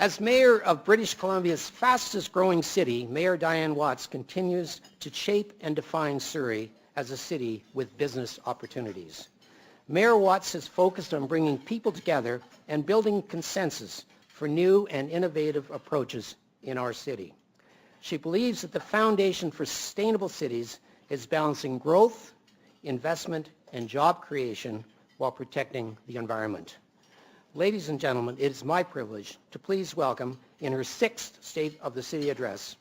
As Mayor of British Columbia's fastest growing city, Mayor Dianne Watts continues to shape and define Surrey as a city with business opportunities. Mayor Watts has focused on bringing people together and building consensus for new and innovative approaches in our city. She believes that the foundation for sustainable cities is balancing growth, investment, and job creation while protecting the environment. Ladies and gentlemen, it is my privilege to please welcome, in her 6th State of the City Address,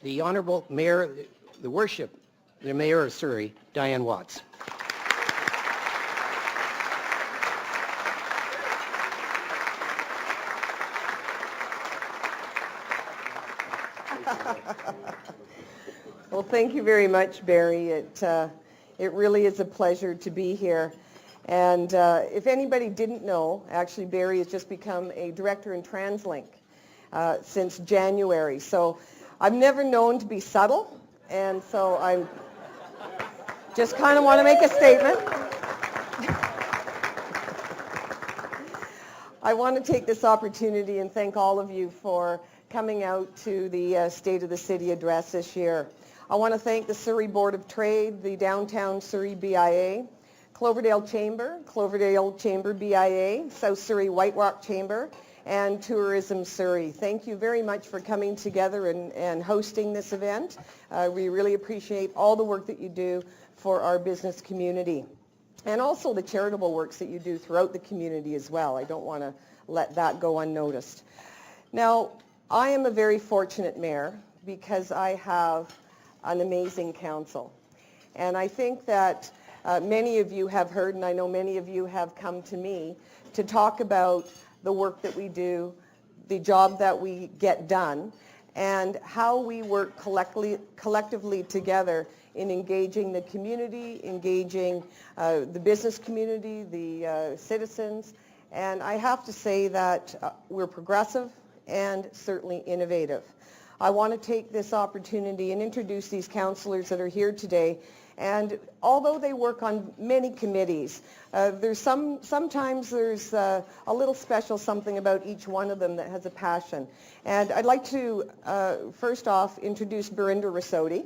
the Honorable Mayor, the Mayor of Surrey, Dianne Watts. Well, thank you very much, Barry. It really is a pleasure to be here. And if anybody didn't know, actually Barry has just become a director in TransLink since January. So I've never known to be subtle, and so I just kind of want to make a statement. I want to take this opportunity and thank all of you for coming out to the State of the City Address this year. I want to thank the Surrey Board of Trade, the Downtown Surrey BIA, Cloverdale Chamber BIA, South Surrey White Rock Chamber, and Tourism Surrey. Thank you very much for coming together and hosting this event. We really appreciate all the work that you do for our business community, and also the charitable works that you do throughout the community as well. I don't want to let that go unnoticed. Now, I am a very fortunate mayor because I have an amazing council. And I think that many of you have heard, and I know many of you have come to me to talk about the work that we do, the job that we get done, and how we work collectively together in engaging the community, engaging the business community, the citizens. And I have to say that we're progressive and certainly innovative. I want to take this opportunity and introduce these councillors that are here today. And although they work on many committees, there's sometimes there's a little special something about each one of them that has a passion. And I'd like to first off introduce Berinda Rasodi.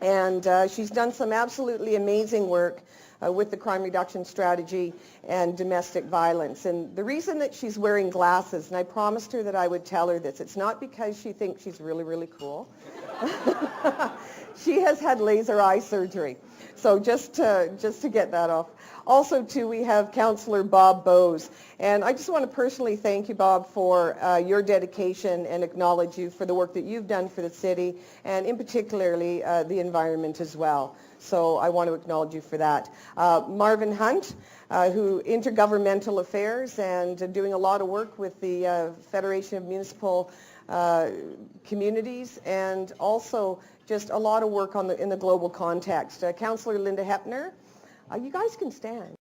And she's done some absolutely amazing work with the crime reduction strategy and domestic violence. And the reason that she's wearing glasses, and I promised her that I would tell her this, it's not because she thinks she's really, really cool. She has had laser eye surgery. So just to get that off. Also, too, we have Councillor Bob Bowes. And I just want to personally thank you, Bob, for your dedication and acknowledge you for the work that you've done for the city, and in particularly the environment as well. So I want to acknowledge you for that. Marvin Hunt, who Intergovernmental Affairs and doing a lot of work with the Federation of Municipal Communities, and also just a lot of work in the global context. Councillor Linda Hepner, you guys can stand.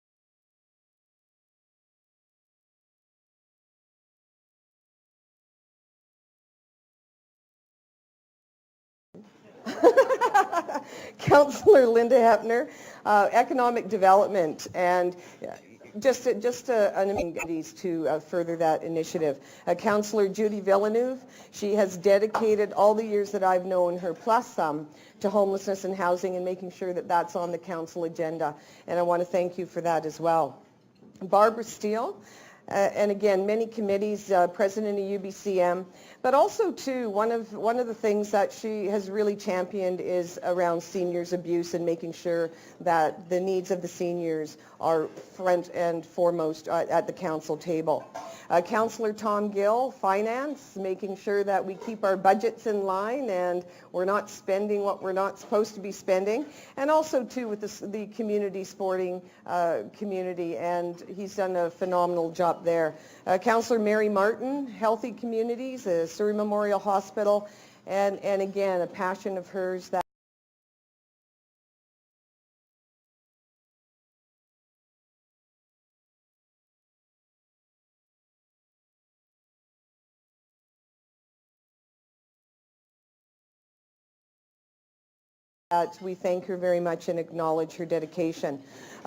Councillor Linda Hepner, economic development, and just amenities to further that initiative. Councillor Judy Villeneuve, she has dedicated all the years that I've known her, plus some, to homelessness and housing and making sure that that's on the council agenda. And I want to thank you for that as well. Barbara Steele, and again, many committees, president of UBCM, but also too, one of the things that she has really championed is around seniors abuse and making sure that the needs of the seniors are front and foremost at the council table. Councillor Tom Gill, finance, making sure that we keep our budgets in line and we're not spending what we're not supposed to be spending. And also too with the community sporting community, and he's done a phenomenal job there. Councillor Mary Martin, healthy communities, Surrey Memorial Hospital, and again, a passion of hers that We thank her very much and acknowledge her dedication.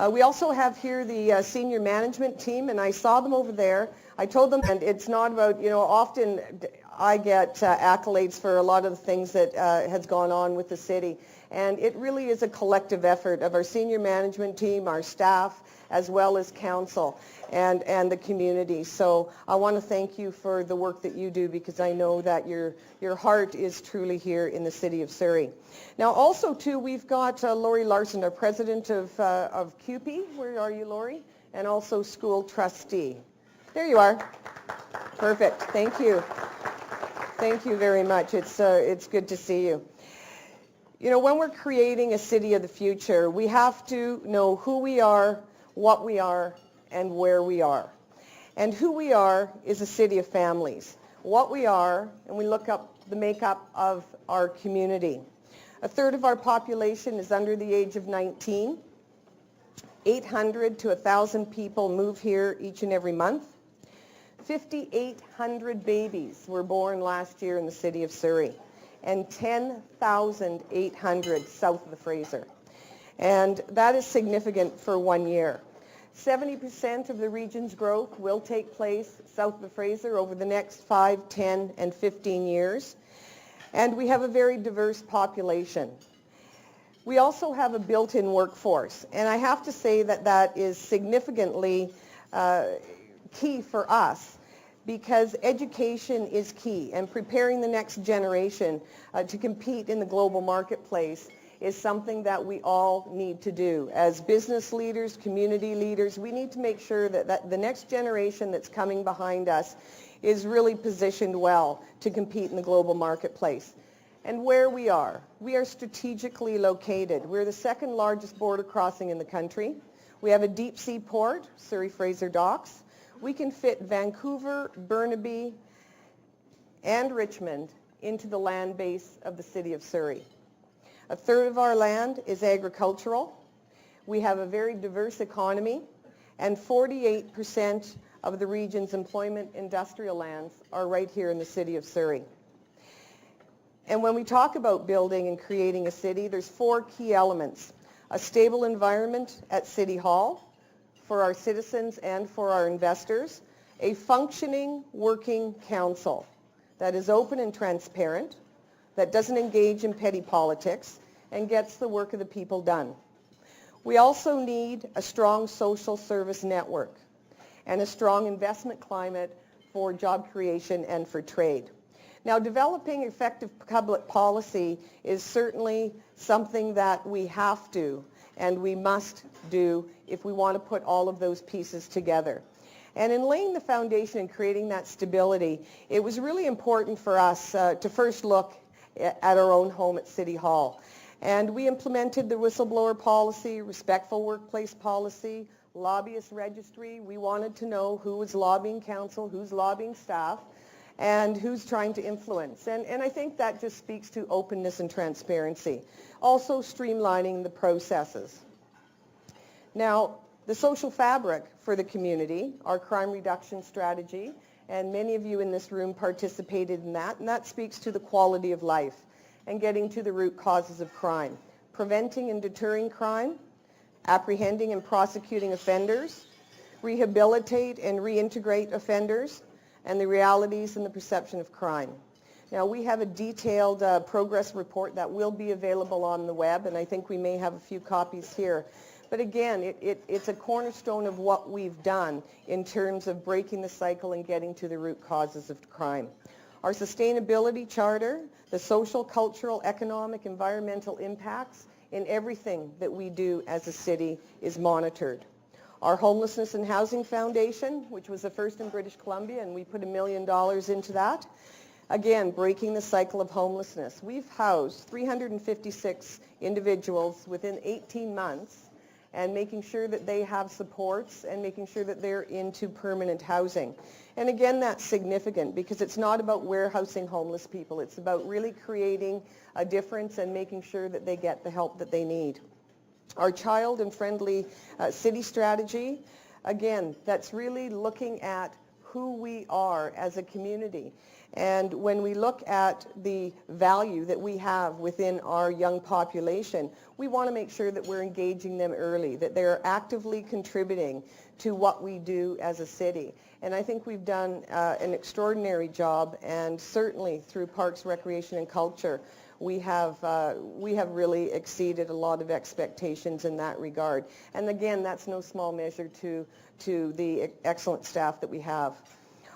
We also have here the senior management team, and I saw them over there. I told them, and it's not about, often I get accolades for a lot of the things that has gone on with the city, and it really is a collective effort of our senior management team, our staff, as well as council and the community. So I want to thank you for the work that you do, because I know that your heart is truly here in the city of Surrey. Now also too, we've got Lori Larson, our president of CUPE. Where are you, Lori? And also school trustee. There you are. Perfect. Thank you. Thank you very much. It's good to see you. When we're creating a city of the future, we have to know who we are, what we are, and where we are. And who we are is a city of families. What we are, and we look up the makeup of our community. A third of our population is under the age of 19. 800 to 1,000 people move here each and every month. 5,800 babies were born last year in the city of Surrey, and 10,800 south of the Fraser. And that is significant for 1 year. 70% of the region's growth will take place south of the Fraser over the next 5, 10, and 15 years. And we have a very diverse population. We also have a built-in workforce, and I have to say that is significantly key for us, because education is key, and preparing the next generation to compete in the global marketplace is something that we all need to do. As business leaders, community leaders, we need to make sure that the next generation that's coming behind us is really positioned well to compete in the global marketplace. And where we are strategically located. We're the second largest border crossing in the country. We have a deep sea port, Surrey Fraser Docks. We can fit Vancouver, Burnaby, and Richmond into the land base of the city of Surrey. A third of our land is agricultural. We have a very diverse economy, and 48% of the region's employment industrial lands are right here in the city of Surrey. And when we talk about building and creating a city, there's 4 key elements. A stable environment at City Hall for our citizens and for our investors. A functioning, working council that is open and transparent, that doesn't engage in petty politics, and gets the work of the people done. We also need a strong social service network and a strong investment climate for job creation and for trade. Now, developing effective public policy is certainly something that we have to and we must do if we want to put all of those pieces together. And in laying the foundation and creating that stability, it was really important for us to first look at our own home at City Hall. And we implemented the whistleblower policy, respectful workplace policy, lobbyist registry. We wanted to know who was lobbying council, who's lobbying staff, and who's trying to influence. And I think that just speaks to openness and transparency. Also streamlining the processes. Now, the social fabric for the community, our crime reduction strategy, and many of you in this room participated in that, and that speaks to the quality of life and getting to the root causes of crime. Preventing and deterring crime, apprehending and prosecuting offenders, rehabilitate and reintegrate offenders, and the realities and the perception of crime. Now, we have a detailed progress report that will be available on the web, and I think we may have a few copies here. But again, it's a cornerstone of what we've done in terms of breaking the cycle and getting to the root causes of crime. Our sustainability charter, the social, cultural, economic, environmental impacts in everything that we do as a city is monitored. Our Homelessness and Housing Foundation, which was the first in British Columbia, and we put $1 million into that. Again, breaking the cycle of homelessness. We've housed 356 individuals within 18 months and making sure that they have supports and making sure that they're into permanent housing. And again, that's significant because it's not about warehousing homeless people. It's about really creating a difference and making sure that they get the help that they need. Our child and friendly city strategy, again, that's really looking at who we are as a community. And when we look at the value that we have within our young population, we want to make sure that we're engaging them early, that they're actively contributing to what we do as a city. And I think we've done an extraordinary job, and certainly through Parks, Recreation and Culture, we have really exceeded a lot of expectations in that regard. And again, that's no small measure to the excellent staff that we have.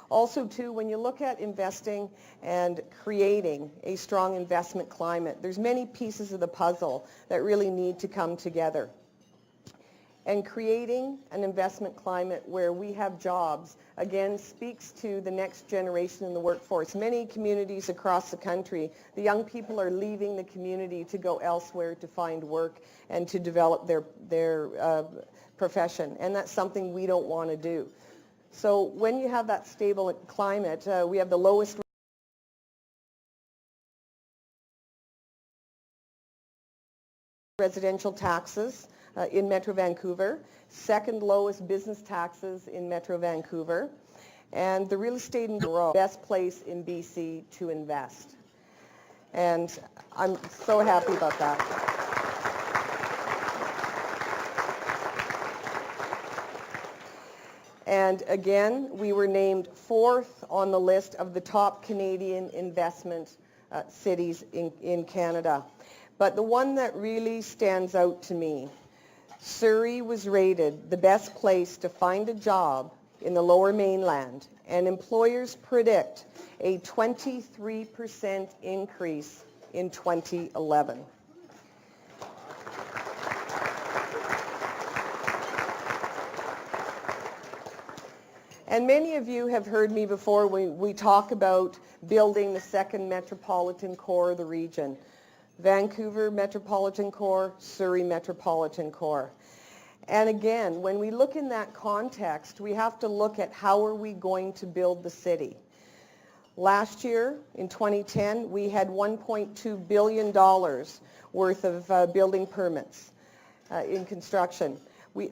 Also, too, when you look at investing and creating a strong investment climate, there's many pieces of the puzzle that really need to come together. And creating an investment climate where we have jobs, again, speaks to the next generation in the workforce. Many communities across the country, the young people are leaving the community to go elsewhere to find work and to develop their profession. And that's something we don't want to do. So when you have that stable climate, we have the lowest residential taxes in Metro Vancouver, second lowest business taxes in Metro Vancouver, and the real estate in the best place in BC to invest. And I'm so happy about that. And again, we were named 4th on the list of the top Canadian investment cities in Canada. But the one that really stands out to me, Surrey was rated the best place to find a job in the Lower Mainland, and employers predict a 23% increase in 2011. And many of you have heard me before when we talk about building the second metropolitan core of the region. Vancouver Metropolitan Core, Surrey Metropolitan Core. And again, when we look in that context, we have to look at how are we going to build the city. Last year, in 2010, we had $1.2 billion worth of building permits in construction.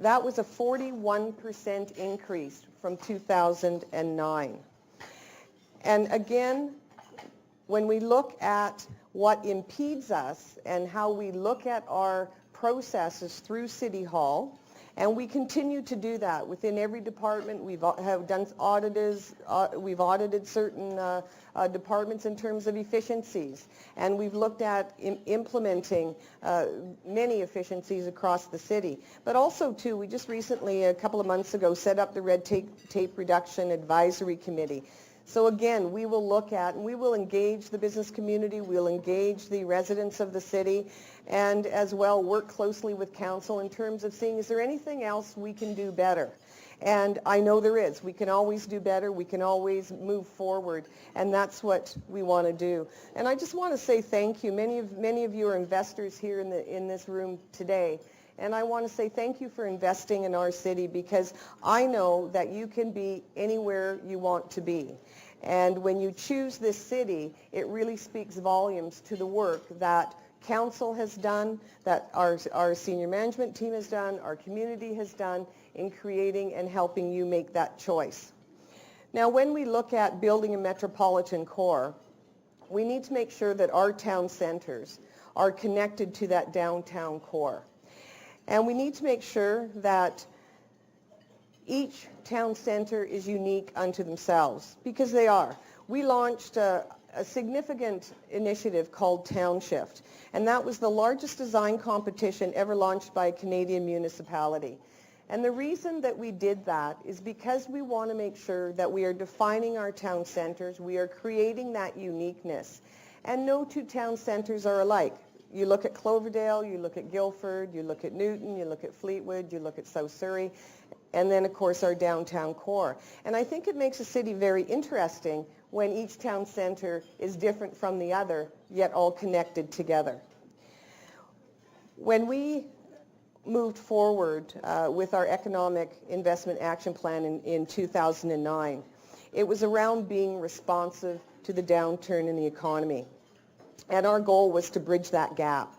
That was a 41% increase from 2009. And again, when we look at what impedes us and how we look at our processes through City Hall, and we continue to do that within every department. We've done we've audited certain departments in terms of efficiencies, and we've looked at implementing many efficiencies across the city. But also, too, we just recently, a couple of months ago, set up the Red Tape Reduction Advisory Committee. So again, we will look at and we will engage the business community, we'll engage the residents of the city, and as well work closely with council in terms of seeing is there anything else we can do better. And I know there is. We can always do better. We can always move forward, and that's what we want to do. And I just want to say thank you. Many of you are investors here in this room today. And I want to say thank you for investing in our city, because I know that you can be anywhere you want to be. And when you choose this city, it really speaks volumes to the work that council has done, that our senior management team has done, our community has done in creating and helping you make that choice. Now, when we look at building a metropolitan core, we need to make sure that our town centers are connected to that downtown core. And we need to make sure that each town center is unique unto themselves, because they are. We launched a significant initiative called Town Shift, and that was the largest design competition ever launched by a Canadian municipality. And the reason that we did that is because we want to make sure that we are defining our town centers, we are creating that uniqueness. And no two town centers are alike. You look at Cloverdale, you look at Guildford, you look at Newton, you look at Fleetwood, you look at South Surrey, and then, of course, our downtown core. And I think it makes a city very interesting when each town center is different from the other, yet all connected together. When we moved forward with our Economic Investment Action Plan in 2009, it was around being responsive to the downturn in the economy. And our goal was to bridge that gap.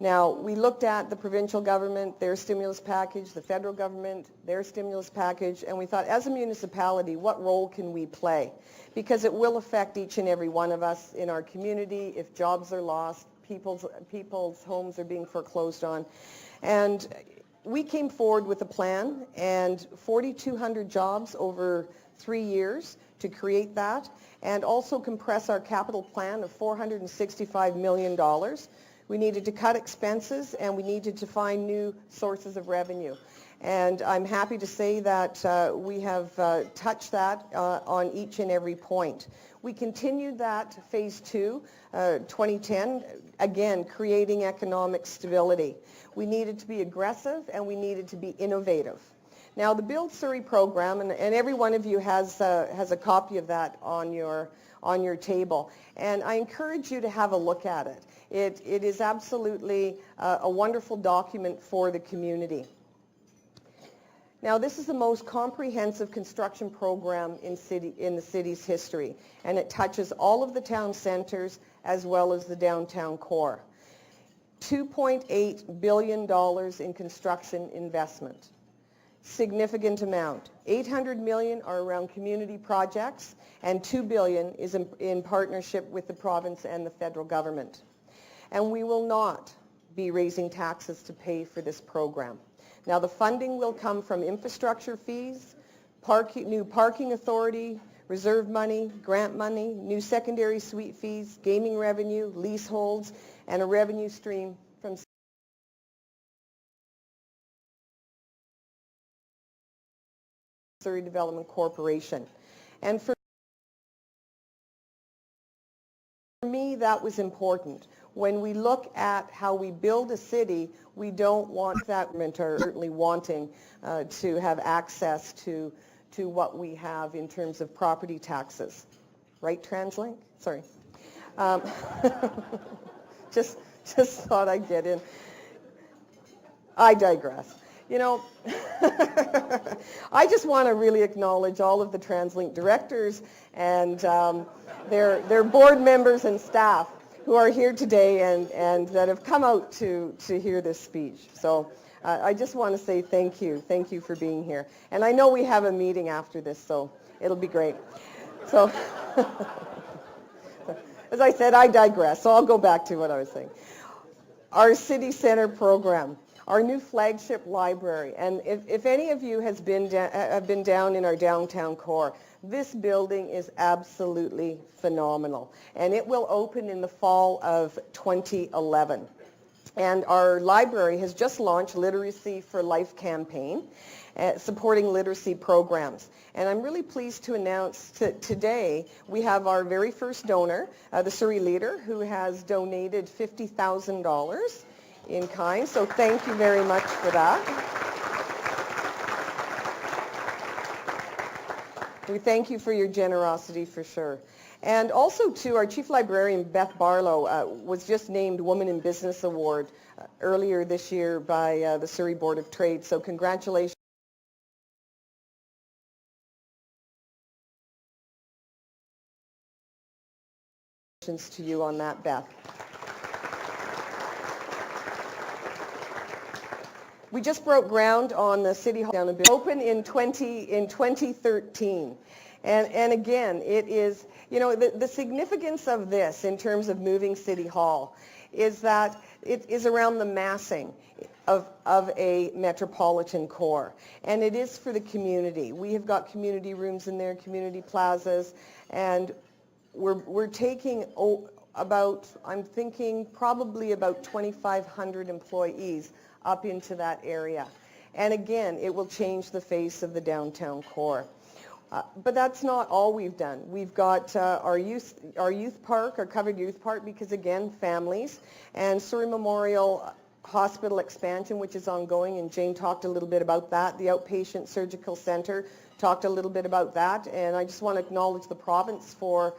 Now, we looked at the provincial government, their stimulus package, the federal government, their stimulus package, and we thought, as a municipality, what role can we play? Because it will affect each and every one of us in our community if jobs are lost, people's homes are being foreclosed on. And we came forward with a plan, and 4,200 jobs over 3 years to create that, and also compress our capital plan of $465 million. We needed to cut expenses, and we needed to find new sources of revenue. And I'm happy to say that we have touched that on each and every point. We continued that phase 2, 2010, again, creating economic stability. We needed to be aggressive, and we needed to be innovative. Now, the Build Surrey program, and every one of you has a copy of that on your table, and I encourage you to have a look at it. It is absolutely a wonderful document for the community. Now, this is the most comprehensive construction program in the city's history, and it touches all of the town centers as well as the downtown core. $2.8 billion in construction investment. Significant amount. $800 million are around community projects, and $2 billion is in partnership with the province and the federal government. And we will not be raising taxes to pay for this program. Now, the funding will come from infrastructure fees, new parking authority, reserve money, grant money, new secondary suite fees, gaming revenue, leaseholds, and a revenue stream from Surrey Development Corporation. And for me, that was important. When we look at how we build a city, we don't want that government are certainly wanting to have access to what we have in terms of property taxes. Right, TransLink? Sorry. Just thought I'd get in. I digress. You know, I just want to really acknowledge all of the TransLink directors and their board members and staff who are here today and that have come out to hear this speech. So I just want to say thank you. Thank you for being here. And I know we have a meeting after this, so it'll be great. So, as I said, I digress, so I'll go back to what I was saying. Our City Centre program, our new flagship library, and if any of you have been down in our downtown core, this building is absolutely phenomenal, and it will open in the fall of 2011. And our library has just launched Literacy for Life campaign, supporting literacy programs. And I'm really pleased to announce today we have our very first donor, the Surrey Leader, who has donated $50,000 in kind. So thank you very much for that. We thank you for your generosity for sure. And also, too, our Chief Librarian, Beth Barlow, was just named Woman in Business Award earlier this year by the Surrey Board of Trade. So congratulations to you on that, Beth. We just broke ground on the City Hall down a bit. Open in 2013. And again, it is, you know, the significance of this in terms of moving City Hall is that it is around the massing of a metropolitan core. And it is for the community. We have got community rooms in there, community plazas, and we're taking about, I'm thinking probably about 2,500 employees up into that area. And again, it will change the face of the downtown core. But that's not all we've done. We've got our youth park, our covered youth park, because again, families, and Surrey Memorial Hospital expansion, which is ongoing, and Jane talked a little bit about that. The outpatient surgical center talked a little bit about that, and I just want to acknowledge the province for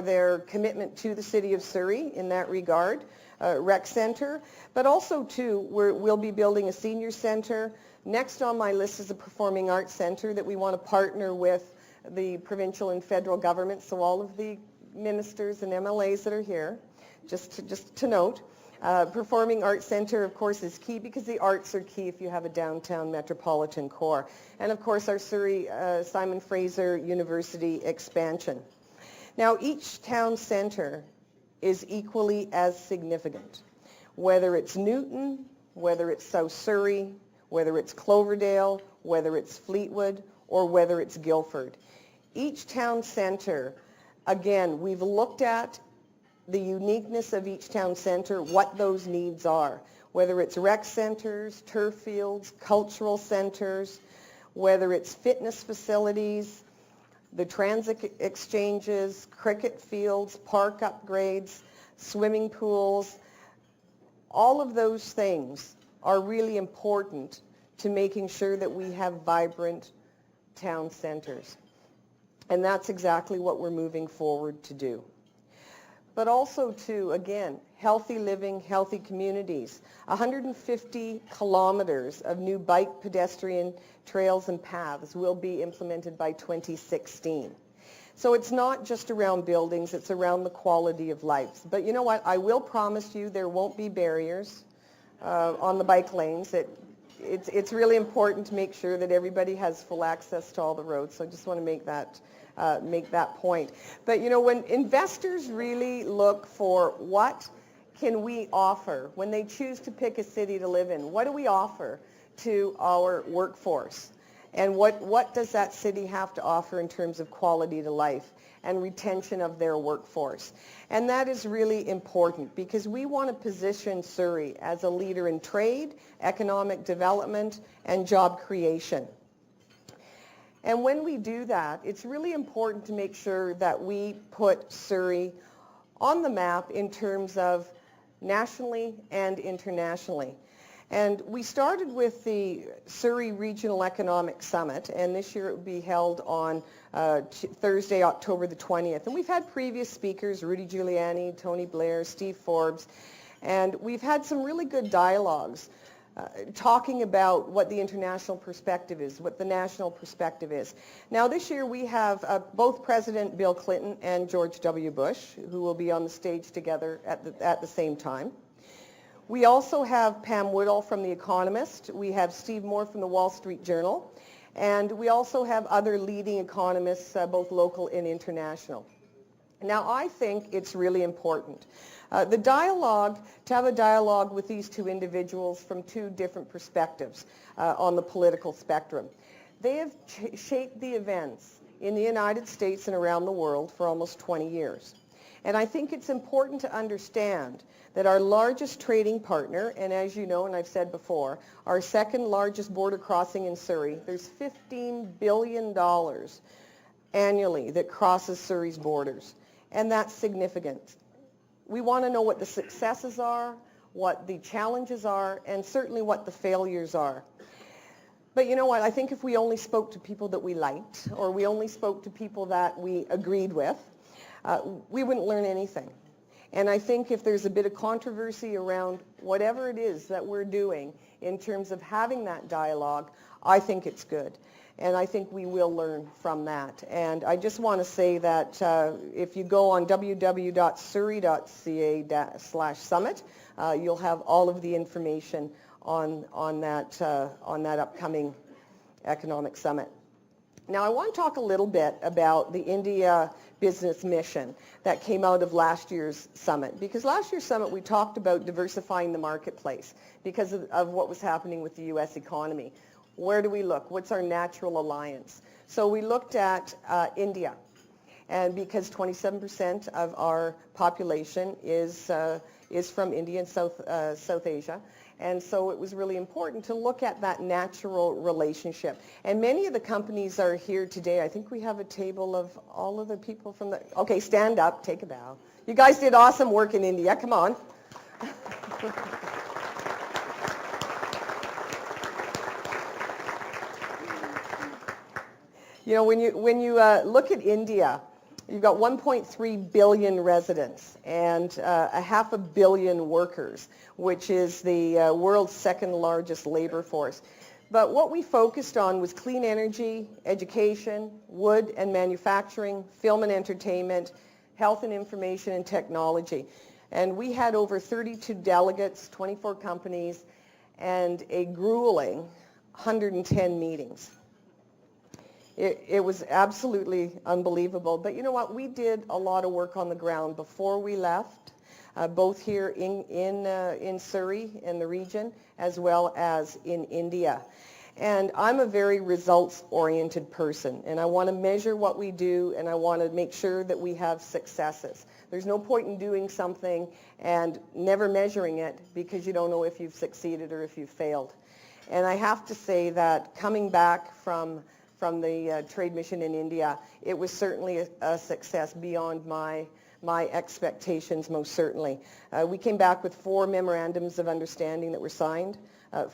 their commitment to the city of Surrey in that regard. Rec center, but also too, we'll be building a senior center. Next on my list is a performing arts center that we want to partner with the provincial and federal government, so all of the ministers and MLAs that are here, just to note. Performing Arts Centre, of course, is key because the arts are key if you have a downtown metropolitan core. And, of course, our Surrey Simon Fraser University expansion. Now, each town centre is equally as significant, whether it's Newton, whether it's South Surrey, whether it's Cloverdale, whether it's Fleetwood, or whether it's Guildford. Each town centre, again, we've looked at the uniqueness of each town centre, what those needs are, whether it's rec centres, turf fields, cultural centres, whether it's fitness facilities, the transit exchanges, cricket fields, park upgrades, swimming pools. All of those things are really important to making sure that we have vibrant town centres. And that's exactly what we're moving forward to do. But also to, again, healthy living, healthy communities. 150 kilometers of new bike, pedestrian trails and paths will be implemented by 2016. So it's not just around buildings, it's around the quality of life. But you know what? I will promise you there won't be barriers on the bike lanes. It's really important to make sure that everybody has full access to all the roads. So I just want to make that point. But you know, when investors really look for what can we offer when they choose to pick a city to live in, what do we offer to our workforce? And what does that city have to offer in terms of quality to life and retention of their workforce? And that is really important because we want to position Surrey as a leader in trade, economic development, and job creation. And when we do that, it's really important to make sure that we put Surrey on the map in terms of nationally and internationally. And we started with the Surrey Regional Economic Summit, and this year it will be held on Thursday, October the 20th. And we've had previous speakers, Rudy Giuliani, Tony Blair, Steve Forbes, and we've had some really good dialogues talking about what the international perspective is, what the national perspective is. Now this year we have both President Bill Clinton and George W. Bush, who will be on the stage together at the same time. We also have Pam Woodall from The Economist. We have Steve Moore from the Wall Street Journal. And we also have other leading economists, both local and international. Now, I think it's really important. To have a dialogue with these two individuals from two different perspectives on the political spectrum. They have shaped the events in the United States and around the world for almost 20 years. And I think it's important to understand that our largest trading partner, and as you know, and I've said before, our second largest border crossing in Surrey, there's $15 billion annually that crosses Surrey's borders. And that's significant. We want to know what the successes are, what the challenges are, and certainly what the failures are. But you know what? I think if we only spoke to people that we liked, or we only spoke to people that we agreed with, we wouldn't learn anything. And I think if there's a bit of controversy around whatever it is that we're doing in terms of having that dialogue, I think it's good. And I think we will learn from that. And I just want to say that if you go on www.surrey.ca/summit, you'll have all of the information on that upcoming economic summit. Now, I want to talk a little bit about the India business mission that came out of last year's summit. Because last year's summit, we talked about diversifying the marketplace because of what was happening with the U.S. economy. Where do we look? What's our natural alliance? So we looked at India. And because 27% of our population is from India and South Asia. And so it was really important to look at that natural relationship. And many of the companies are here today. I think we have a table of all of the people from the... Okay, stand up, take a bow. You guys did awesome work in India. Come on. You know, when you look at India, you've got 1.3 billion residents and 500 million workers, which is the world's second largest labor force. But what we focused on was clean energy, education, wood and manufacturing, film and entertainment, health and information and technology. And we had over 32 delegates, 24 companies, and a grueling 110 meetings. It was absolutely unbelievable. But you know what? We did a lot of work on the ground before we left, both here in Surrey and the region, as well as in India. And I'm a very results-oriented person, and I want to measure what we do, and I want to make sure that we have successes. There's no point in doing something and never measuring it because you don't know if you've succeeded or if you've failed. And I have to say that coming back from the trade mission in India, it was certainly a success beyond my expectations, most certainly. We came back with 4 memorandums of understanding that were signed.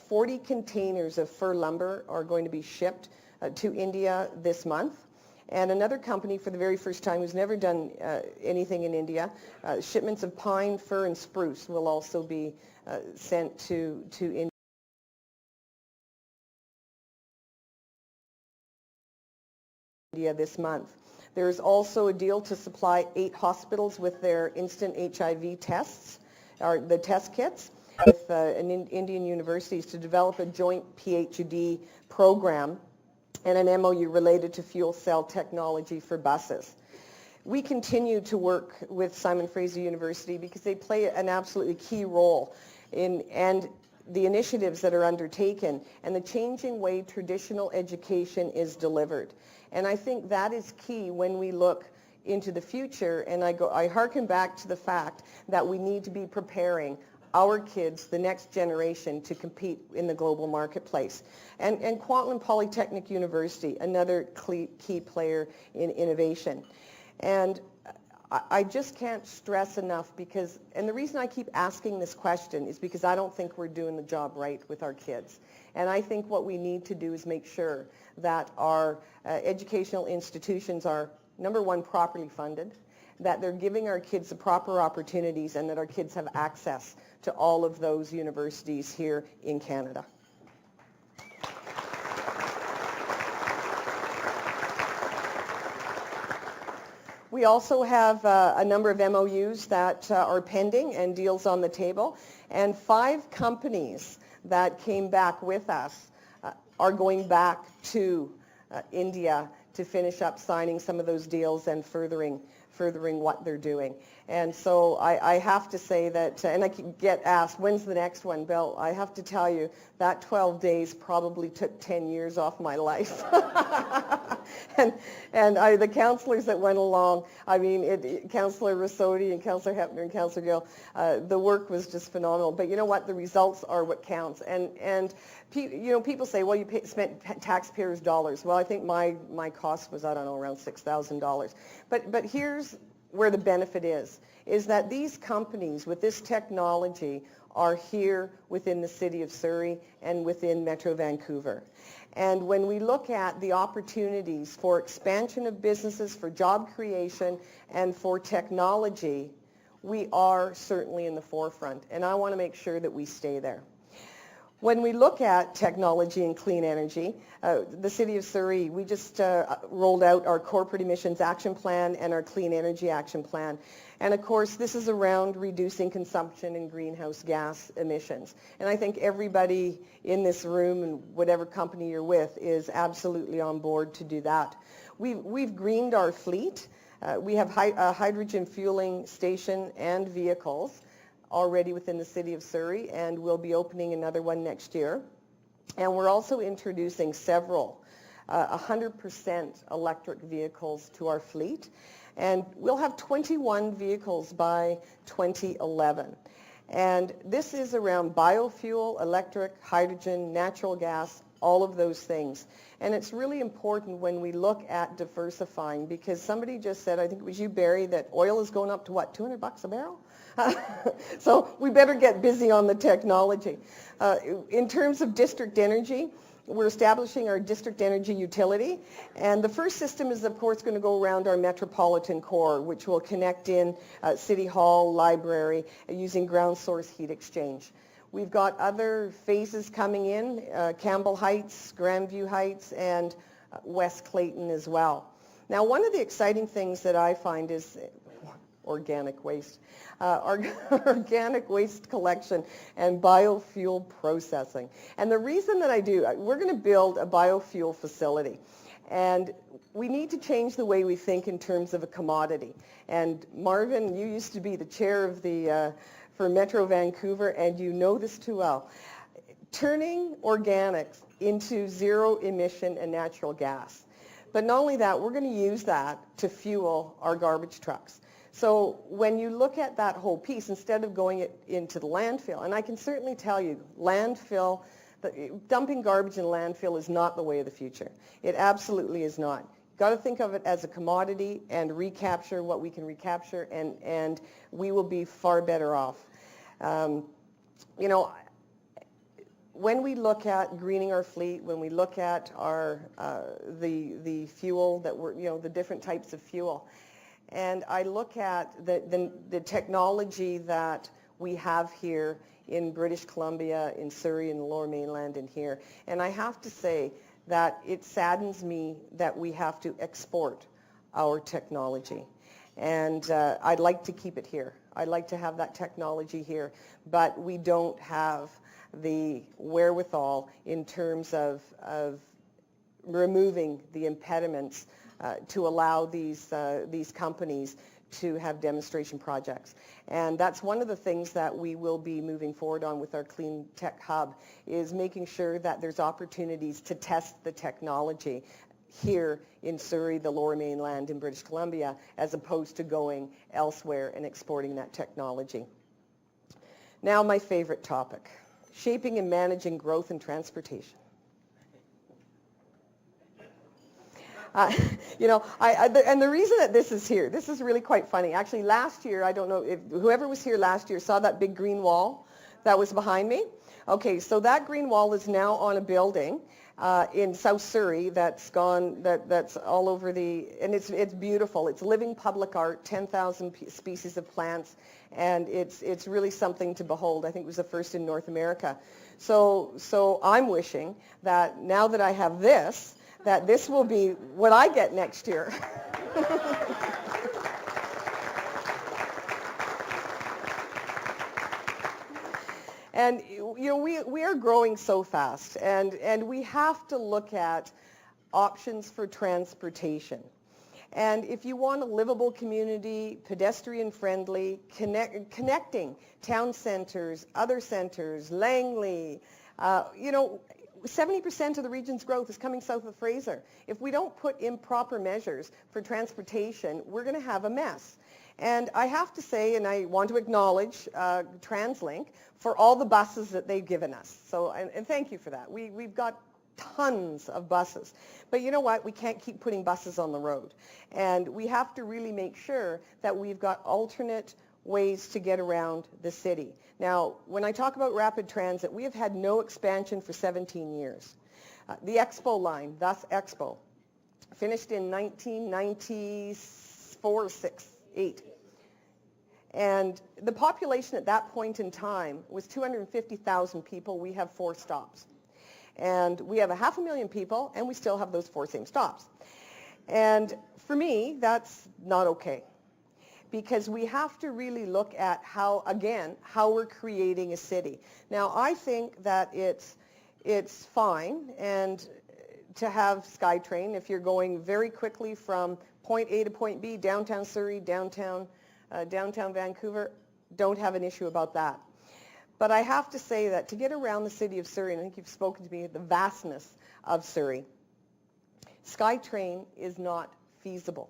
40 containers of fir lumber are going to be shipped to India this month. And another company, for the very first time, who's never done anything in India, shipments of pine, fir, and spruce will also be sent to India this month. There's also a deal to supply 8 hospitals with their instant HIV tests, or the test kits, with Indian universities to develop a joint PhD program and an MOU related to fuel cell technology for buses. We continue to work with Simon Fraser University because they play an absolutely key role in the initiatives that are undertaken and the changing way traditional education is delivered. And I think that is key when we look into the future, and I hearken back to the fact that we need to be preparing our kids, the next generation, to compete in the global marketplace. And Kwantlen Polytechnic University, another key player in innovation. And I just can't stress enough because, and the reason I keep asking this question is because I don't think we're doing the job right with our kids. And I think what we need to do is make sure that our educational institutions are, number one, properly funded, that they're giving our kids the proper opportunities, and that our kids have access to all of those universities here in Canada. We also have a number of MOUs that are pending and deals on the table, and 5 companies that came back with us are going back to India to finish up signing some of those deals and furthering what they're doing. And so I have to say that, and I get asked, when's the next one, Bill? I have to tell you, that 12 days probably took 10 years off my life. and the councillors that went along, I mean, Councillor Rossotti and Councillor Hepner and Councillor Gill, the work was just phenomenal. But you know what? The results are what counts. And you know, people say, well, you spent taxpayers' dollars. Well, I think my cost was, I don't know, around $6,000. But here's where the benefit is that these companies with this technology are here within the city of Surrey and within Metro Vancouver. And when we look at the opportunities for expansion of businesses, for job creation, and for technology, we are certainly in the forefront. And I want to make sure that we stay there. When we look at technology and clean energy, the City of Surrey, we just rolled out our Corporate Emissions Action Plan and our Clean Energy Action Plan. And of course, this is around reducing consumption and greenhouse gas emissions. And I think everybody in this room and whatever company you're with is absolutely on board to do that. We've greened our fleet. We have a hydrogen fueling station and vehicles already within the City of Surrey, and we'll be opening another one next year. And we're also introducing several 100% electric vehicles to our fleet. And we'll have 21 vehicles by 2011. And this is around biofuel, electric, hydrogen, natural gas, all of those things. And it's really important when we look at diversifying, because somebody just said, I think it was you, Barry, that oil is going up to what, $200 a barrel? So we better get busy on the technology. In terms of district energy, we're establishing our district energy utility. And the first system is, of course, going to go around our metropolitan core, which will connect in City Hall, Library, using ground source heat exchange. We've got other phases coming in, Campbell Heights, Grandview Heights, and West Clayton as well. Now, one of the exciting things that I find is, organic waste, organic waste collection and biofuel processing. And the reason that I do, we're going to build a biofuel facility. And we need to change the way we think in terms of a commodity. And Marvin, you used to be the chair of the, for Metro Vancouver, and you know this too well. Turning organics into zero emission and natural gas. But not only that, we're going to use that to fuel our garbage trucks. So when you look at that whole piece, instead of going into the landfill, and I can certainly tell you, landfill, dumping garbage in landfill is not the way of the future. It absolutely is not. You've got to think of it as a commodity and recapture what we can recapture, and we will be far better off. You know, when we look at greening our fleet, when we look at our the fuel that we're, you know, the different types of fuel, and I look at the technology that we have here in British Columbia, in Surrey, in the Lower Mainland, and here. And I have to say that it saddens me that we have to export our technology. And I'd like to keep it here. I'd like to have that technology here, but we don't have the wherewithal in terms of removing the impediments to allow these companies to have demonstration projects. And that's one of the things that we will be moving forward on with our Clean Tech Hub, is making sure that there's opportunities to test the technology here in Surrey, the Lower Mainland, in British Columbia, as opposed to going elsewhere and exporting that technology. Now, my favorite topic, shaping and managing growth in transportation. You know, and the reason that this is here, this is really quite funny. Actually, last year, I don't know if whoever was here last year saw that big green wall that was behind me. Okay, so that green wall is now on a building in South Surrey that's gone, that's all over and it's beautiful. It's living public art, 10,000 species of plants, and it's really something to behold. I think it was the first in North America. So I'm wishing that now that I have this, that this will be what I get next year. And you know, we are growing so fast, and we have to look at options for transportation. And if you want a livable community, pedestrian friendly, connecting town centers, other centers, Langley, you know, 70% of the region's growth is coming south of Fraser. If we don't put in proper measures for transportation, we're going to have a mess. And I have to say, and I want to acknowledge TransLink for all the buses that they've given us. So, and thank you for that. We've got tons of buses. But you know what? We can't keep putting buses on the road. And we have to really make sure that we've got alternate ways to get around the city. Now, when I talk about rapid transit, we have had no expansion for 17 years. The Expo line, thus Expo, finished in 1994, 6, 8. And the population at that point in time was 250,000 people. We have 4 stops. And we have 500,000 people, and we still have those 4 same stops. And for me, that's not okay. Because we have to really look at how we're creating a city. Now, I think that it's fine and to have SkyTrain if you're going very quickly from point A to point B, downtown Surrey, downtown Vancouver, don't have an issue about that. But I have to say that to get around the city of Surrey, and I think you've spoken to me at the vastness of Surrey, SkyTrain is not feasible.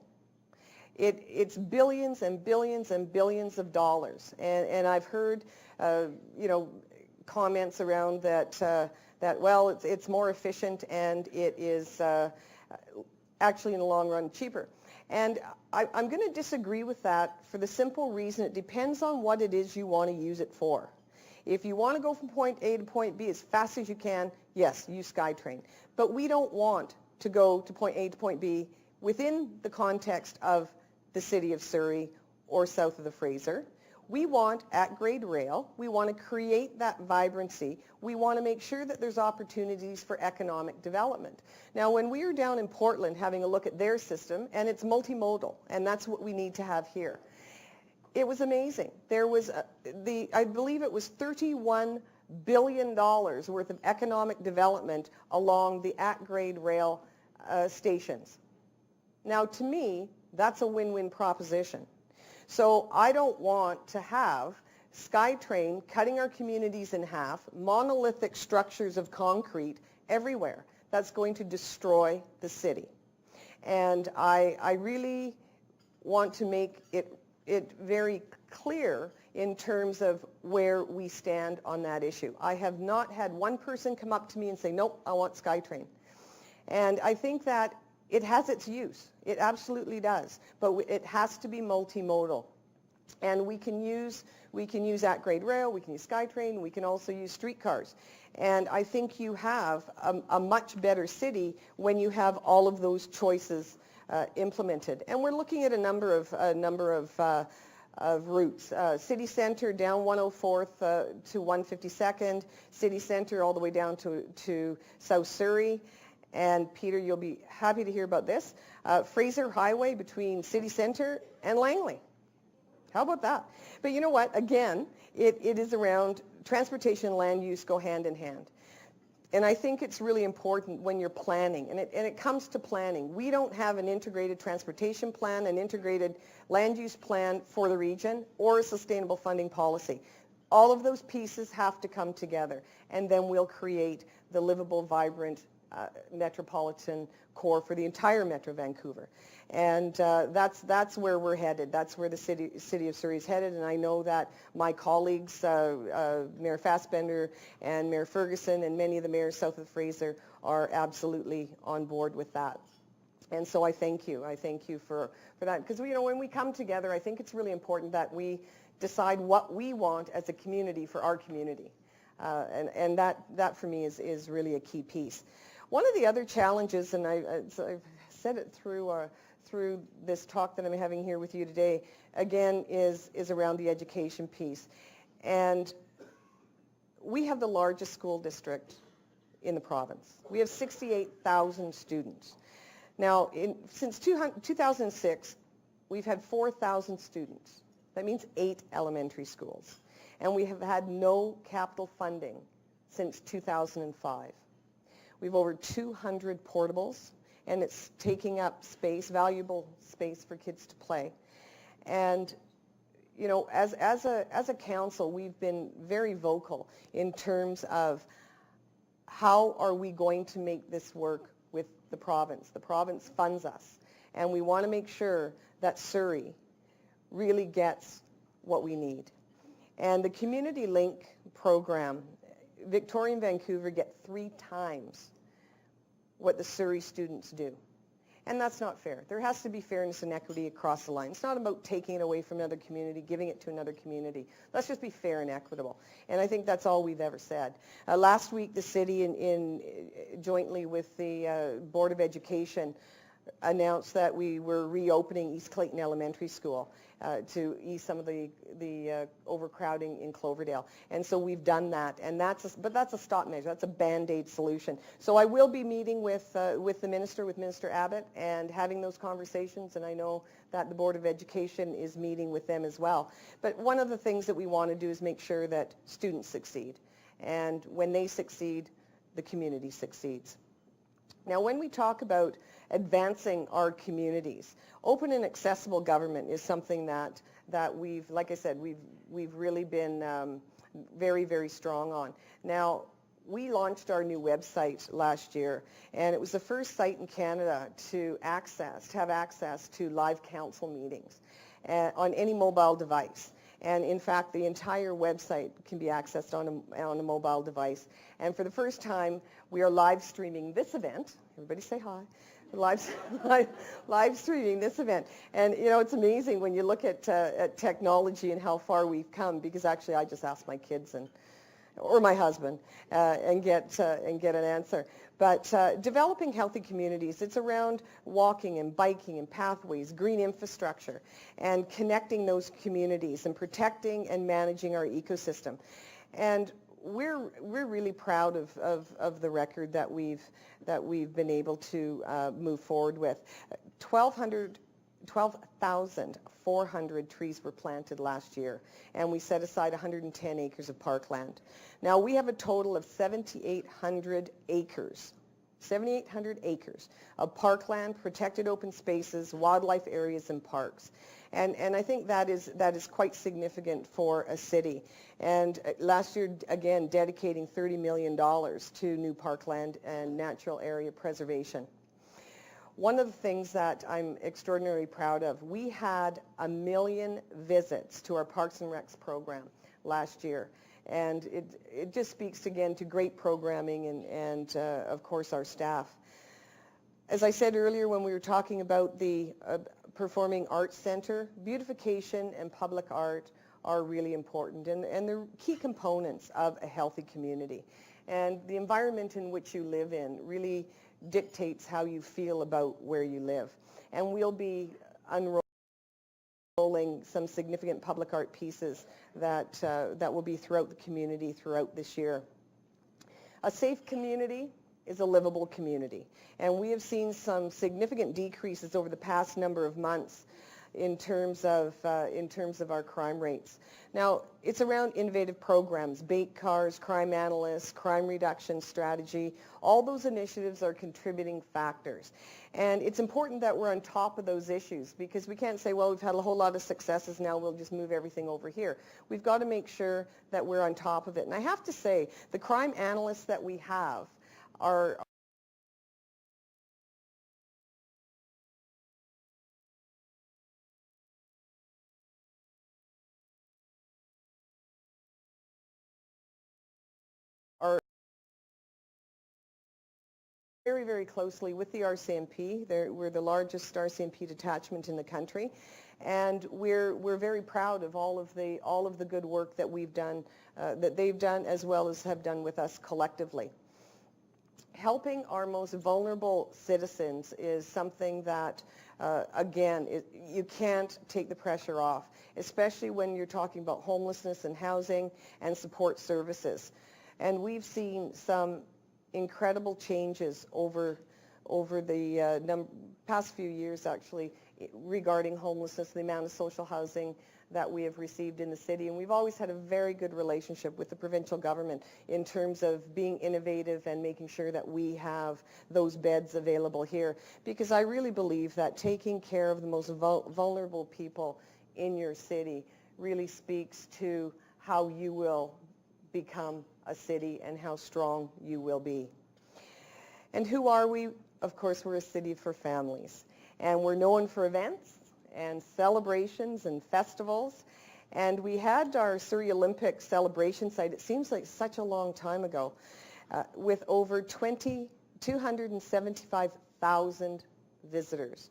It's billions and billions and billions of dollars, and I've heard, you know, comments around that well, it's more efficient and it is actually in the long run cheaper. And I'm going to disagree with that for the simple reason it depends on what it is you want to use it for. If you want to go from point A to point B as fast as you can, yes, use SkyTrain. But we don't want to go to point A to point B within the context of the city of Surrey or south of the Fraser. We want at-grade rail. We want to create that vibrancy. We want to make sure that there's opportunities for economic development. Now, when we were down in Portland having a look at their system, and it's multimodal, and that's what we need to have here. It was amazing. There was, I believe it was $31 billion worth of economic development along the at-grade rail stations. Now, to me, that's a win-win proposition. So I don't want to have SkyTrain cutting our communities in half, monolithic structures of concrete everywhere. That's going to destroy the city. And I really want to make it very clear in terms of where we stand on that issue. I have not had one person come up to me and say, nope, I want SkyTrain. And I think that it has its use. It absolutely does. But it has to be multimodal. And we can use at-grade rail, we can use SkyTrain, we can also use streetcars. And I think you have a much better city when you have all of those choices implemented. And we're looking at a number of routes. City Centre down 104th to 152nd, City Centre all the way down to South Surrey. And Peter, you'll be happy to hear about this. Fraser Highway between City Centre and Langley. How about that? But you know what? Again, it is around transportation and land use go hand in hand. And I think it's really important when you're planning, and it comes to planning. We don't have an integrated transportation plan, an integrated land use plan for the region, or a sustainable funding policy. All of those pieces have to come together, and then we'll create the livable, vibrant metropolitan core for the entire Metro Vancouver. And that's where we're headed. That's where the city of Surrey is headed. And I know that my colleagues, Mayor Fassbender and Mayor Ferguson and many of the mayors south of Fraser are absolutely on board with that. And so I thank you. I thank you for that. Because, you know, when we come together, I think it's really important that we decide what we want as a community for our community. And that for me is really a key piece. One of the other challenges, and I've said it through this talk that I'm having here with you today, again, is around the education piece. And we have the largest school district in the province. We have 68,000 students. Now, since 2006, we've had 4,000 students. That means 8 elementary schools. And we have had no capital funding since 2005. We have over 200 portables, and it's taking up space, valuable space for kids to play. And, you know, as a council, we've been very vocal in terms of how are we going to make this work with the province. The province funds us, and we want to make sure that Surrey really gets what we need. And the Community Link program, Victoria and Vancouver get 3 times what the Surrey students do. And that's not fair. There has to be fairness and equity across the line. It's not about taking it away from another community, giving it to another community. Let's just be fair and equitable. And I think that's all we've ever said. Last week, the city, jointly with the Board of Education, announced that we were reopening East Clayton Elementary School to ease some of the overcrowding in Cloverdale. And so we've done that. And but that's a stop measure. That's a Band-Aid solution. So I will be meeting with the Minister, with Minister Abbott, and having those conversations. And I know that the Board of Education is meeting with them as well. But one of the things that we want to do is make sure that students succeed. And when they succeed, the community succeeds. Now, when we talk about advancing our communities, open and accessible government is something that we've, like I said, we've really been very, very strong on. Now, we launched our new website last year, and it was the first site in Canada to have access to live council meetings on any mobile device. And in fact, the entire website can be accessed on a mobile device. And for the first time, we are live streaming this event. Everybody say hi. Live streaming this event. And, you know, it's amazing when you look at technology and how far we've come, because actually I just ask my kids or my husband and get an answer. But developing healthy communities, it's around walking and biking and pathways, green infrastructure, and connecting those communities and protecting and managing our ecosystem. And we're really proud of the record that we've been able to move forward with. 1,200 12,400 trees were planted last year, and we set aside 110 acres of parkland. Now, we have a total of 7,800 acres. 7,800 acres of parkland, protected open spaces, wildlife areas, and parks. And I think that is quite significant for a city. And last year, again, dedicating $30 million to new parkland and natural area preservation. One of the things that I'm extraordinarily proud of, we had 1 million visits to our Parks and Recs program last year. And it just speaks again to great programming and of course, our staff. As I said earlier when we were talking about the Performing Arts Center, beautification and public art are really important, and they're key components of a healthy community. And the environment in which you live in really dictates how you feel about where you live. And we'll be unrolling some significant public art pieces that will be throughout the community throughout this year. A safe community is a livable community, and we have seen some significant decreases over the past number of months in terms of our crime rates. Now, it's around innovative programs, bait cars, crime analysts, crime reduction strategy. All those initiatives are contributing factors. And it's important that we're on top of those issues, because we can't say, well, we've had a whole lot of successes, now we'll just move everything over here. We've got to make sure that we're on top of it. And I have to say, the crime analysts that we have are very, very closely with the RCMP. We're the largest RCMP detachment in the country, and we're very proud of all of the good work that we've done, that they've done, as well as have done with us collectively. Helping our most vulnerable citizens is something that, again, you can't take the pressure off, especially when you're talking about homelessness and housing and support services. And we've seen some incredible changes over the past few years, actually, regarding homelessness, the amount of social housing that we have received in the city. And we've always had a very good relationship with the provincial government in terms of being innovative and making sure that we have those beds available here. Because I really believe that taking care of the most vulnerable people in your city really speaks to how you will become a city and how strong you will be. And who are we? Of course, we're a city for families. And we're known for events and celebrations and festivals. And we had our Surrey Olympic celebration site, it seems like such a long time ago, with over 275,000 visitors,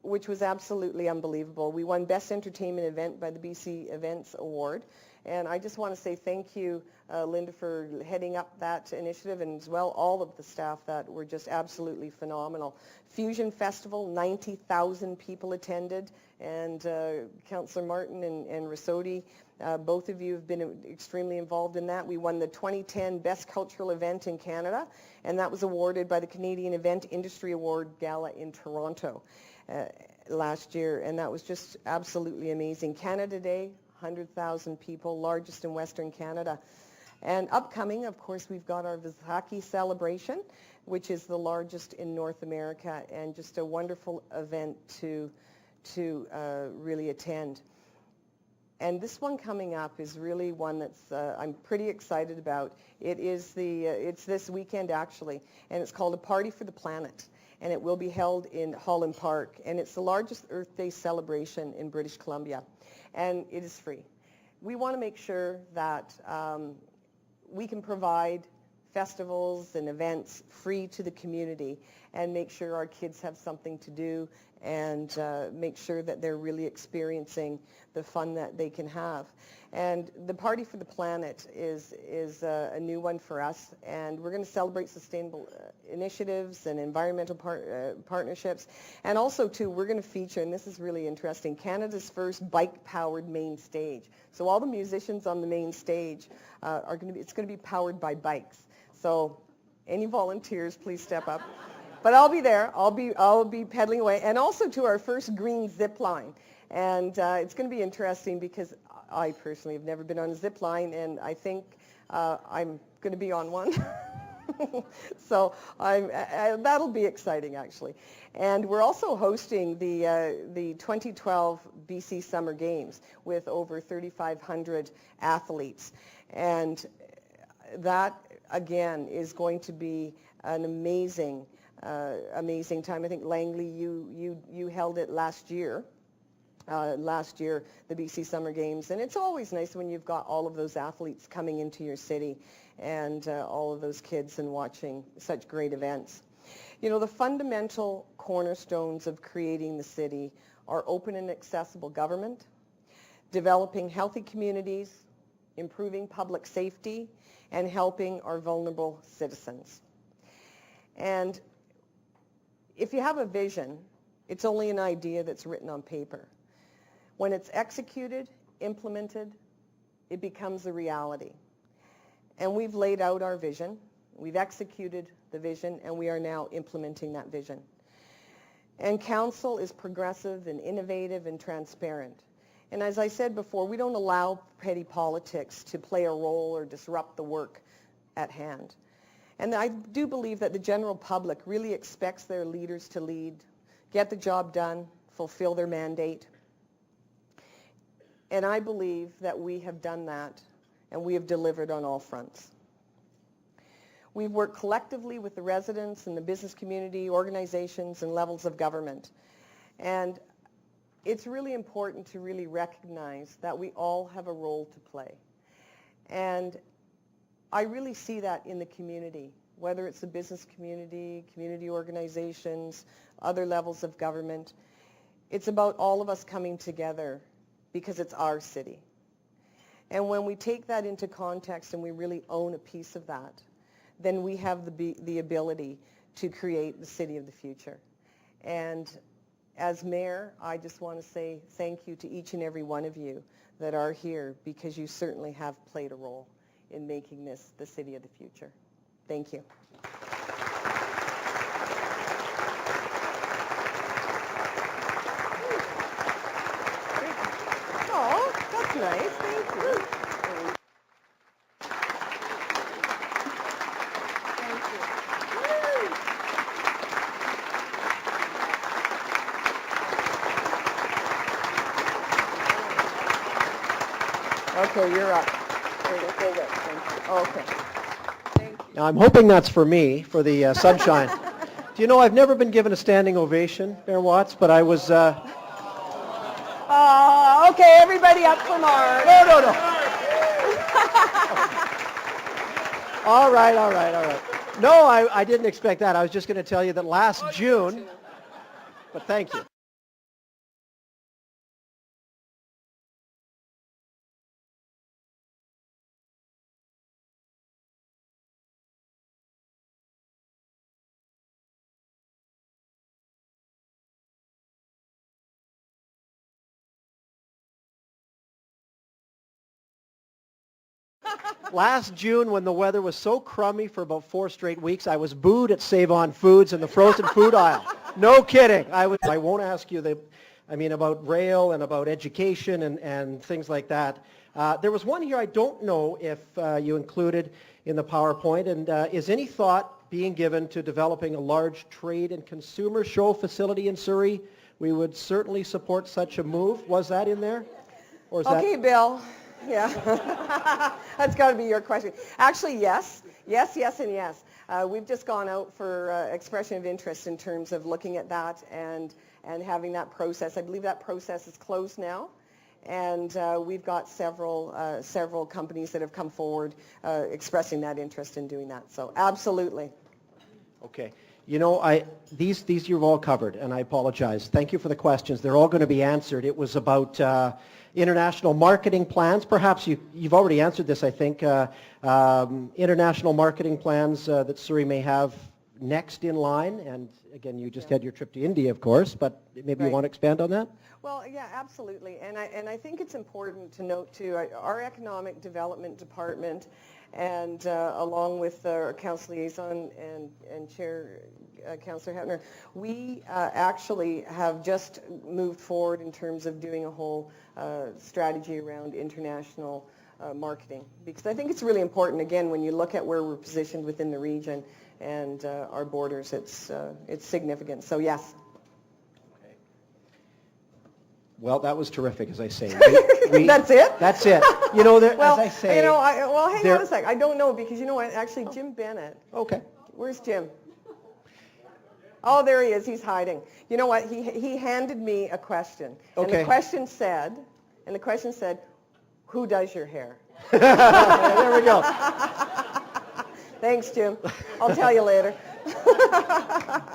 which was absolutely unbelievable. We won Best Entertainment Event by the BC Events Award. And I just want to say thank you, Linda, for heading up that initiative, and as well all of the staff that were just absolutely phenomenal. Fusion Festival, 90,000 people attended, and Councillor Martin and Rasodi, both of you have been extremely involved in that. We won the 2010 Best Cultural Event in Canada, and that was awarded by the Canadian Event Industry Award Gala in Toronto last year, and that was just absolutely amazing. Canada Day, 100,000 people, largest in Western Canada. And upcoming, of course, we've got our Vaisakhi celebration, which is the largest in North America, and just a wonderful event to really attend. And this one coming up is really one that's I'm pretty excited about. It's this weekend, actually, and it's called A Party for the Planet. And it will be held in Holland Park. And it's the largest Earth Day celebration in British Columbia. And it is free. We want to make sure that we can provide festivals and events free to the community and make sure our kids have something to do and make sure that they're really experiencing the fun that they can have. And the Party for the Planet is a new one for us, and we're going to celebrate sustainable initiatives and environmental partnerships. And also, too, we're going to feature, and this is really interesting, Canada's first bike-powered main stage. So all the musicians on the main stage it's going to be powered by bikes. So any volunteers, please step up. But I'll be there. I'll be pedaling away, and also to our first green zip line. And it's going to be interesting because I personally have never been on a zip line, and I think I'm going to be on one. So that'll be exciting, actually. And we're also hosting the 2012 BC Summer Games with over 3,500 athletes. And that, again, is going to be an amazing time. I think, Langley, you held it last year. The BC Summer Games, and it's always nice when you've got all of those athletes coming into your city and all of those kids and watching such great events. You know, the fundamental cornerstones of creating the city are open and accessible government, developing healthy communities, improving public safety, and helping our vulnerable citizens. And if you have a vision, it's only an idea that's written on paper. When it's executed, implemented, it becomes a reality. And we've laid out our vision, we've executed the vision, and we are now implementing that vision. And council is progressive and innovative and transparent. And as I said before, we don't allow petty politics to play a role or disrupt the work at hand. And I do believe that the general public really expects their leaders to lead, get the job done, fulfill their mandate. And I believe that we have done that, and we have delivered on all fronts. We've worked collectively with the residents and the business community, organizations, and levels of government. And it's really important to really recognize that we all have a role to play. And I really see that in the community, whether it's the business community, community organizations, other levels of government. It's about all of us coming together because it's our city. And when we take that into context and we really own a piece of that, then we have the ability to create the city of the future. And as mayor, I just want to say thank you to each and every one of you that are here, because you certainly have played a role in making this the city of the future. Thank you. Oh, that's nice. Thank you. Okay, you're up. Okay. Thank you. Now, I'm hoping that's for me, for the sunshine. Do you know, I've never been given a standing ovation, Mayor Watts, but I was... Okay, everybody up for Mark. No. All right. No, I didn't expect that. I was just going to tell you that last June... But thank you. Last June, when the weather was so crummy for about 4 straight weeks, I was booed at Save On Foods in the frozen food aisle. No kidding. I won't ask you about rail and about education and things like that. There was one here I don't know if you included in the PowerPoint, and is any thought being given to developing a large trade and consumer show facility in Surrey? We would certainly support such a move. Was that in there? Or is Okay, Bill. Yeah, that's got to be your question. Actually, yes, and yes. We've just gone out for expression of interest in terms of looking at that and having that process. I believe that process is closed now, and we've got several companies that have come forward expressing that interest in doing that. So absolutely. Okay. You know, these you've all covered, and I apologize. Thank you for the questions. They're all going to be answered. It was about international marketing plans. Perhaps you've already answered this, I think. International marketing plans that Surrey may have next in line. And again, you just had your trip to India, of course, but maybe you want to expand on that? Well, yeah, absolutely. And I think it's important to note, too, our economic development department and along with our council liaison and Chair Councillor Hepner, we actually have just moved forward in terms of doing a whole strategy around international marketing, because I think it's really important, again, when you look at where we're positioned within the region and our borders, it's significant. So yes. Well, that was terrific, as I say. That's it? That's it. You know, well, as I say... well, hang on a sec. I don't know, because you know what? Actually, Jim Bennett. Okay. Where's Jim? Oh, there he is. He's hiding. You know what? He handed me a question. And Okay. the question said, who does your hair? There we go. Thanks, Jim. I'll tell you later.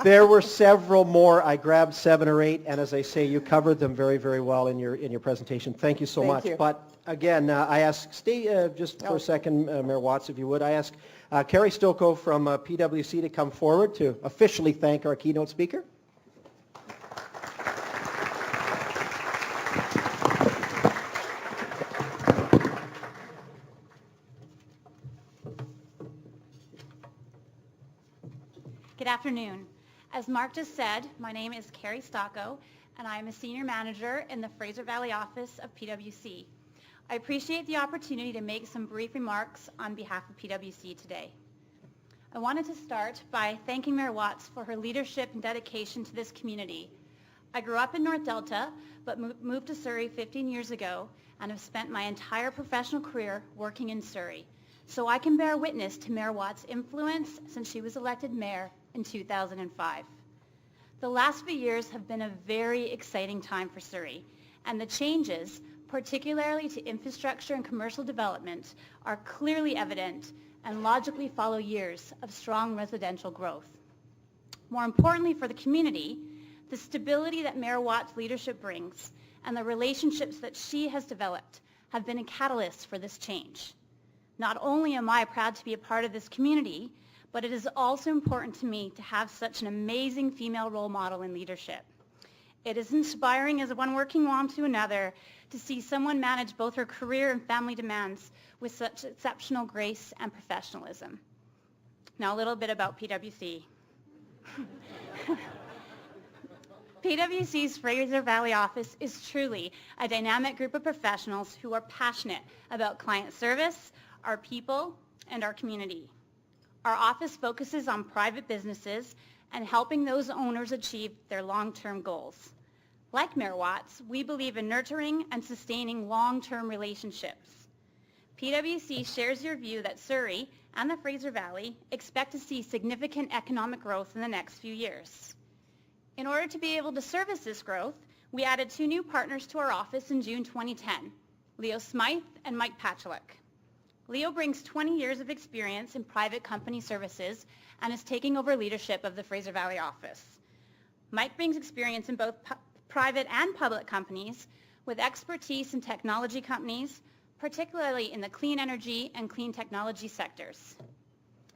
There were several more. I grabbed 7 or 8, and as I say, you covered them very, very well in your presentation. Thank you so much. You. But again, I ask, stay just for a second, Mayor Watts, if you would. I ask Carrie Stocco from PwC to come forward to officially thank our keynote speaker. Good afternoon. As Mark just said, my name is Carrie Stocco, and I am a senior manager in the Fraser Valley office of PwC. I appreciate the opportunity to make some brief remarks on behalf of PwC today. I wanted to start by thanking Mayor Watts for her leadership and dedication to this community. I grew up in North Delta, but moved to Surrey 15 years ago and have spent my entire professional career working in Surrey. So I can bear witness to Mayor Watts' influence since she was elected mayor in 2005. The last few years have been a very exciting time for Surrey, and the changes, particularly to infrastructure and commercial development, are clearly evident and logically follow years of strong residential growth. More importantly for the community, the stability that Mayor Watts' leadership brings and the relationships that she has developed have been a catalyst for this change. Not only am I proud to be a part of this community, but it is also important to me to have such an amazing female role model in leadership. It is inspiring as one working mom to another to see someone manage both her career and family demands with such exceptional grace and professionalism. Now a little bit about PwC. PwC's Fraser Valley office is truly a dynamic group of professionals who are passionate about client service, our people, and our community. Our office focuses on private businesses and helping those owners achieve their long-term goals. Like Mayor Watts, we believe in nurturing and sustaining long-term relationships. PwC shares your view that Surrey and the Fraser Valley expect to see significant economic growth in the next few years. In order to be able to service this growth, we added 2 new partners to our office in June 2010, Leo Smythe and Mike Patchalik. Leo brings 20 years of experience in private company services and is taking over leadership of the Fraser Valley office. Mike brings experience in both private and public companies with expertise in technology companies, particularly in the clean energy and clean technology sectors.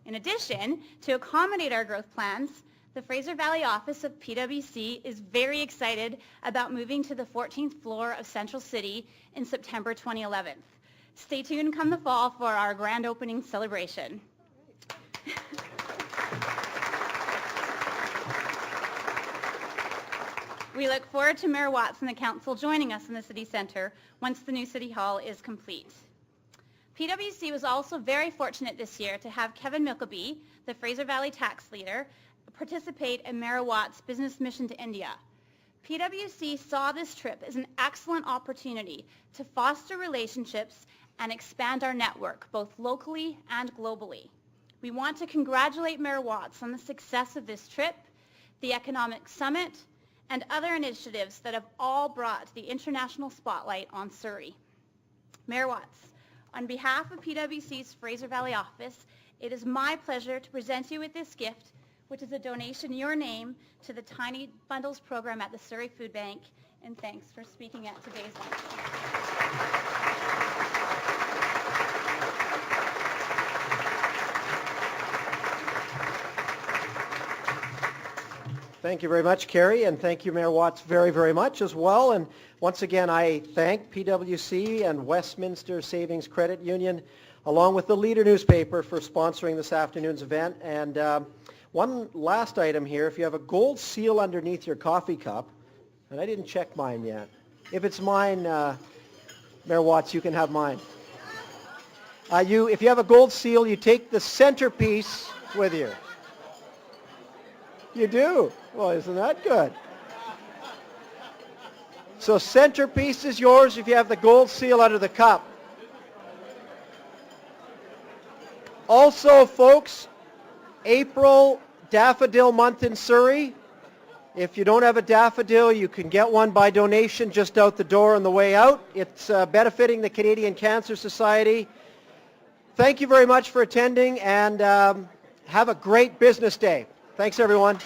In addition, to accommodate our growth plans, the Fraser Valley office of PwC is very excited about moving to the 14th floor of Central City in September 2011. Stay tuned come the fall for our grand opening celebration. We look forward to Mayor Watts and the council joining us in the city centre once the new city hall is complete. PwC was also very fortunate this year to have Kevin Mickleby, the Fraser Valley tax leader, participate in Mayor Watts' business mission to India. PwC saw this trip as an excellent opportunity to foster relationships and expand our network, both locally and globally. We want to congratulate Mayor Watts on the success of this trip, the Economic Summit, and other initiatives that have all brought the international spotlight on Surrey. Mayor Watts, on behalf of PwC's Fraser Valley office, it is my pleasure to present you with this gift, which is a donation in your name to the Tiny Bundles program at the Surrey Food Bank, and thanks for speaking at today's luncheon. Thank you very much, Carrie, and thank you, Mayor Watts, very, very much as well. And once again, I thank PwC and Westminster Savings Credit Union along with the Leader newspaper for sponsoring this afternoon's event. And one last item here, if you have a gold seal underneath your coffee cup, and I didn't check mine yet. If it's mine, Mayor Watts, you can have mine. If you have a gold seal, you take the centerpiece with you. You do? Well, isn't that good? So centerpiece is yours if you have the gold seal under the cup. Also, folks, April, daffodil month in Surrey. If you don't have a daffodil, you can get one by donation just out the door on the way out. It's benefiting the Canadian Cancer Society. Thank you very much for attending, and have a great business day. Thanks, everyone.